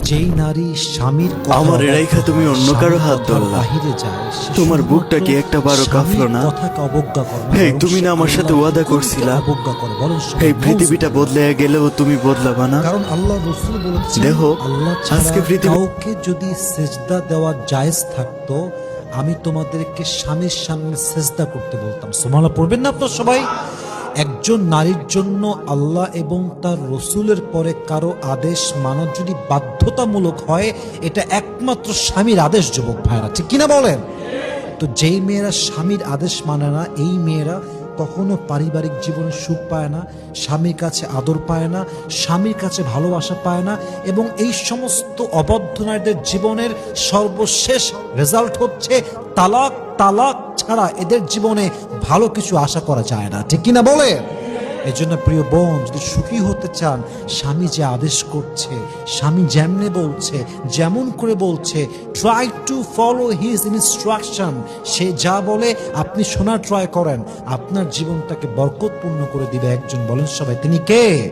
যেই নারী স্বামীর আমার রেখা তুমি অন্য কারো হাত ধরলা। বাহিরে যায়, তোমার বুকটা কি একটা বারো কাঁপলো না? কথাকে অবজ্ঞা করে না, হেই, বরং তুমি না সে আমার সাথে আল্লাহর ওয়াদা হুকুমকে করছিলা? অবজ্ঞা করে। বলেন এই পৃথিবীটা বদলে গেলেও তুমি বদলাবা না। কারণ আল্লাহ রাসূল বলেছেন, দেখো, আল্লাহ আজকে ছাড়া পৃথিবী- কাউকে যদি সেজদা দেওয়া জায়েজ থাকতো, আমি তোমাদেরকে স্বামীর সামনে সেজদা করতে বলতাম। সুবহানাল্লাহ পড়বেন না আপনারা সবাই? একজন নারীর জন্য আল্লাহ এবং তার রসুলের পরে কারো আদেশ মানা যদি বাধ্যতামূলক হয়, এটা একমাত্র স্বামীর আদেশ। যুবক ভাইরা, ঠিক কিনা বলেন? তো যেই মেয়েরা স্বামীর আদেশ মানে না, এই মেয়েরা কখনো পারিবারিক জীবনে সুখ পায় না, স্বামীর কাছে আদর পায় না, স্বামীর কাছে ভালোবাসা পায় না, এবং এই সমস্ত অবদ্ধ নারীদের জীবনের সর্বশেষ রেজাল্ট হচ্ছে তালাক। তালাক ছাড়া এদের জীবনে ভালো কিছু আশা করা যায় না, ঠিক কিনা বলে? এই জন্য প্রিয় বোন, যদি সুখী হতে চান, স্বামী যে আদেশ করছে, স্বামী যেমনে বলছে, যেমন করে বলছে, try to follow his instruction. সে যা বলে আপনি শোনার ট্রাই করেন, আপনার জীবনটাকে বরকতপূর্ণ করে দিবে একজন। বলেন সবাই, তিনি কে?